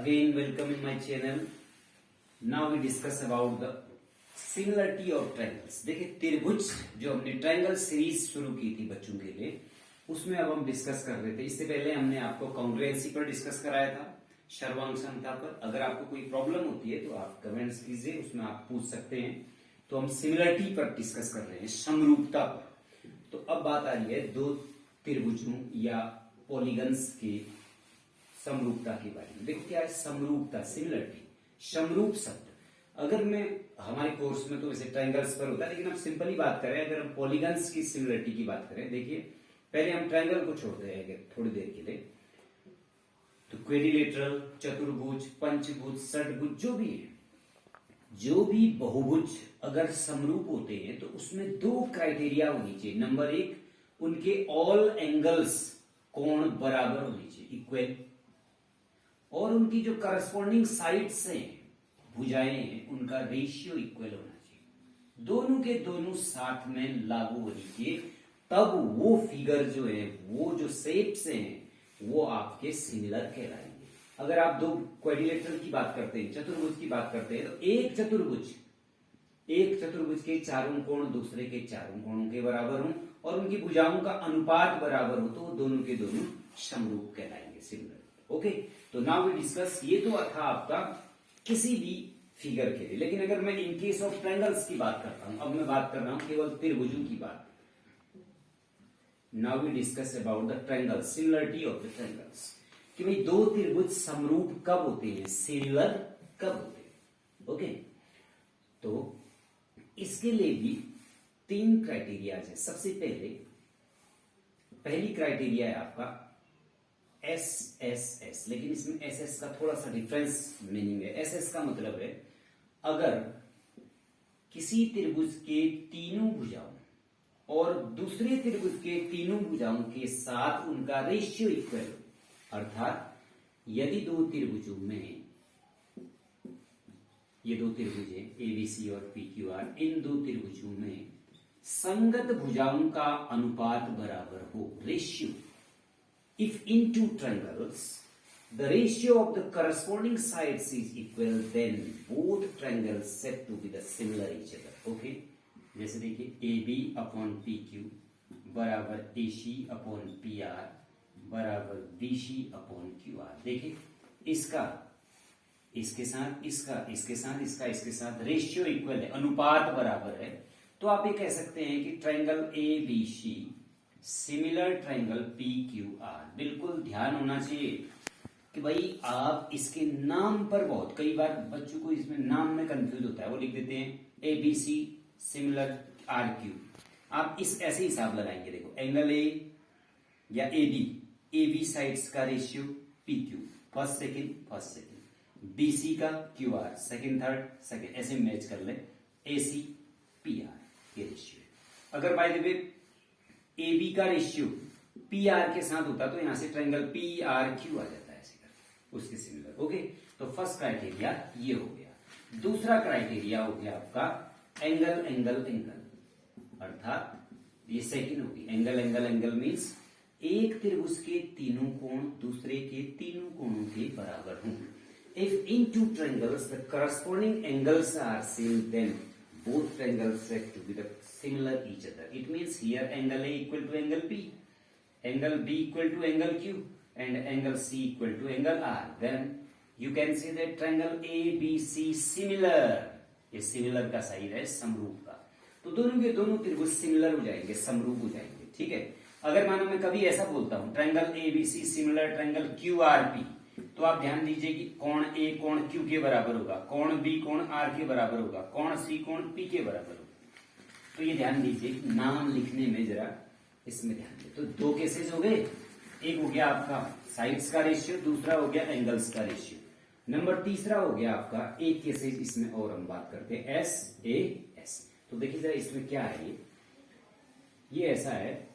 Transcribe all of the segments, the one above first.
Again, welcome in my channel. Now we discuss about the similarity of triangles. देखिए त्रिभुज जो हमने triangle series शुरू की थी बच्चों के लिए, उसमें अब हम डिस्कस कर रहे थे। इससे पहले हमने आपको कॉन्ग्रुएंसी पर डिस्कस कराया था, सर्वांग क्षमता पर। अगर आपको कोई प्रॉब्लम होती है तो आप कमेंट्स कीजिए, उसमें आप पूछ सकते हैं। तो हम सिमिलरिटी पर डिस्कस कर रहे हैं, समरूपता पर। तो अब बात आ रही है दो त्रिभुजों या पॉलीगन्स के समरूपता के बारे में। देखो क्या है समरूपता, सिमिलरिटी। समरूप शब्द अगर मैं हमारे कोर्स में तो वैसे ट्रायंगल्स पर होता है, लेकिन अब सिंपली बात करें, अगर हम पॉलीगन्स की सिमिलरिटी की बात करें, देखिए पहले हम ट्रायंगल को छोड़ देंगे थोड़ी देर के लिए। तो क्वेड्रिलेटरल, चतुर्भुज, पंचभुज, षटभुज जो भी बहुभुज अगर समरूप होते हैं तो उसमें दो क्राइटेरिया होनी चाहिए। नंबर एक, उनके ऑल एंगल्स कोण बराबर होनी चाहिए, इक्वल, और उनकी जो करस्पॉन्डिंग साइड्स हैं, भुजाएं हैं, उनका रेशियो इक्वल होना चाहिए। दोनों के दोनों साथ में लागू होनी चाहिए, तब वो फिगर जो है, वो जो शेप्स हैं, वो आपके सिमिलर कहलाएंगे। अगर आप दो क्वाड्रिलेटरल की बात करते हैं, चतुर्भुज की बात करते हैं, तो एक चतुर्भुज के चारों कोण दूसरे के चारों कोणों के बराबर हों और उनकी भुजाओं का अनुपात बराबर हो, तो दोनों के दोनों समरूप कहलाएंगे, सिमिलर। ओके, तो नाउ वी डिस्कस। ये तो था आपका किसी भी फिगर के लिए। लेकिन अगर मैं इन केस ऑफ ट्रायंगल्स की बात करता हूं, अब मैं बात कर रहा हूं केवल त्रिभुजों की बात। Now we discuss about the triangle, similarity of the triangles, कि भाई दो त्रिभुज समरूप कब होते हैं, सिमिलर कब होते हैं। ओके, तो इसके लिए भी तीन क्राइटेरिया है। सबसे पहली क्राइटेरिया है आपका एस, लेकिन इसमें एस का थोड़ा सा डिफरेंस मीनिंग है। एस का मतलब है अगर किसी त्रिभुज के तीनों भुजाओं और दूसरे त्रिभुज के तीनों भुजाओं के साथ उनका रेशियो इक्वल हो, अर्थात यदि दो त्रिभुजों में, ये दो त्रिभुज हैं एबीसी और पीक्यूआर, इन दो त्रिभुजों में संगत भुजाओं का अनुपात बराबर हो, ratio. If in two triangles the ratio of the corresponding sides is equal, then both triangles said to be the similar each other. Okay, जैसे देखिए AB अपॉन PQ बराबर AC अपॉन PR बराबर BC अपॉन QR। देखिए इसका इसके साथ इसका, इसके साथ इसका, इसके साथ रेशियो इक्वल है, अनुपात बराबर है। तो आप ये कह सकते हैं कि triangle ABC similar triangle PQR। बिल्कुल ध्यान होना चाहिए कि भाई आप इसके नाम पर, बहुत कई बार बच्चों को इसमें नाम में कंफ्यूज होता है, वो लिख देते हैं ABC सिमिलर RQ। आप इस ऐसे हिसाब लगाएंगे, देखो एंगल A या AB साइड्स का ratio PQ, first second, BC का QR, सेकंड थर्ड सेकंड, ऐसे मैच कर ले, AC PR ये रेशियो। अगर बाय द वे AB का रेशियो PR के साथ होता तो यहां से ट्रायंगल PRQ आ जाता है, ऐसे करके उसके सिमिलर। ओके, तो फर्स्ट क्राइटेरिया ये हो गया। दूसरा क्राइटेरिया हो गया आपका एंगल, अर्थात ये सेकंड होगी। एंगल मींस एक त्रिभुज के तीनों कोण दूसरे के तीनों कोणों के बराबर हों। If in two triangles the corresponding angles are same, then both triangles said to be the similar each other. It means here angle A equal to angle P, angle B equal to angle Q, and angle C equal to angle R. Then you can say that triangle ABC similar. ये similar का side है समरूप का। तो दोनों के दोनों त्रिभुज सिमिलर हो जाएंगे, समरूप हो जाएंगे। ठीक है, अगर मानो मैं कभी ऐसा बोलता हूं triangle ABC similar triangle QRP, तो आप ध्यान दीजिए कि कोण A कोण Q के बराबर होगा, कोण B कोण R के बराबर होगा, कोण C कोण P के बराबर होगा। तो ये ध्यान दीजिए, नाम लिखने में जरा इसमें ध्यान दीजिए। तो दो केसेस हो गए, एक हो गया आपका साइड्स का रेशियो, दूसरा हो गया एंगल्स का रेशियो। नंबर तीसरा हो गया आपका एक केसेस, इसमें और हम बात करते हैं SAS। तो देखिए जरा इसमें क्या है, ये ऐसा है,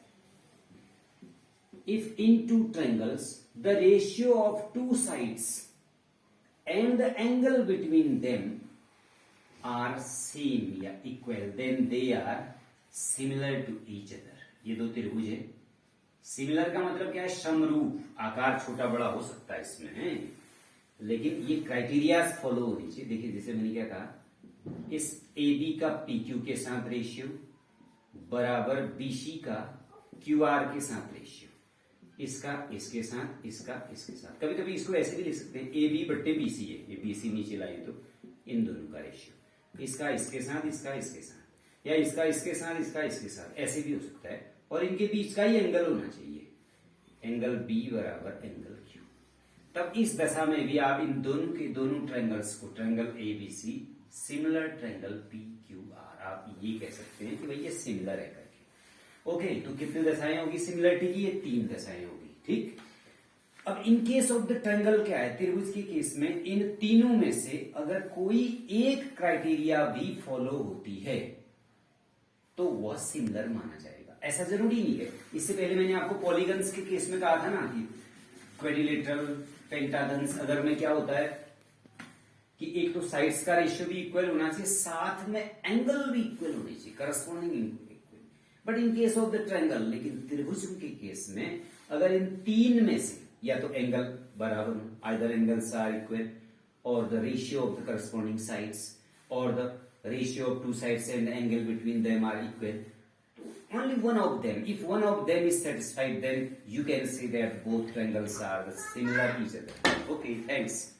if in two triangles the ratio of two sides and the angle between them are same या equal, then they are similar to each other। ये दो त्रिभुज है, सिमिलर का मतलब क्या है, समरूप, आकार छोटा बड़ा हो सकता है इसमें, लेकिन ये क्राइटेरिया फॉलो होनी चाहिए। देखिए जैसे मैंने क्या कहा, इस ए बी का पी क्यू के साथ रेशियो बराबर बी सी का क्यू आर के साथ रेशियो, इसका इसके साथ, इसका इसके साथ। कभी कभी इसको ऐसे भी लिख सकते हैं, ए बी बट्टे बी सी है, ये बी सी नीचे लाए तो इन दोनों का रेशियो, इसका इसके साथ, इसका इसके साथ, या इसका इसके साथ, इसका इसके साथ, ऐसे भी हो सकता है। और इनके बीच का ही एंगल होना चाहिए, एंगल बी बराबर एंगल क्यू। तब इस दशा में भी आप इन दोनों के दोनों ट्रायंगल्स को, triangle A B C similar triangle P Q R, आप ये कह सकते हैं कि भाई ये सिमिलर है करके। ओके, तो कितनी दशाएं होगी सिमिलरिटी की? ये 3 दशाएं होगी। ठीक, अब in case of the triangle क्या है, त्रिभुज के केस में इन तीनों में से अगर कोई एक क्राइटेरिया भी फॉलो होती है तो वह सिमिलर माना जाएगा। ऐसा जरूरी नहीं है। इससे पहले मैंने आपको पॉलीगन्स के केस में कहा था ना कि क्वेड्रिलेटरल, पेंटागन्स, अगर में क्या होता है कि एक तो साइड्स का रेशियो भी इक्वल होना चाहिए, साथ में एंगल भी इक्वल होने चाहिए, corresponding equal. But in case of the triangle, लेकिन त्रिभुज के केस में अगर इन 3 में से या तो एंगल बराबर हो, आइदर एंगल्स आर इक्वल और the ratio of the corresponding sides और the ratio of 2 sides and angle between them are equal, only one of them, if one of them is satisfied, then you can say that both triangles are similar to each other. Okay, thanks.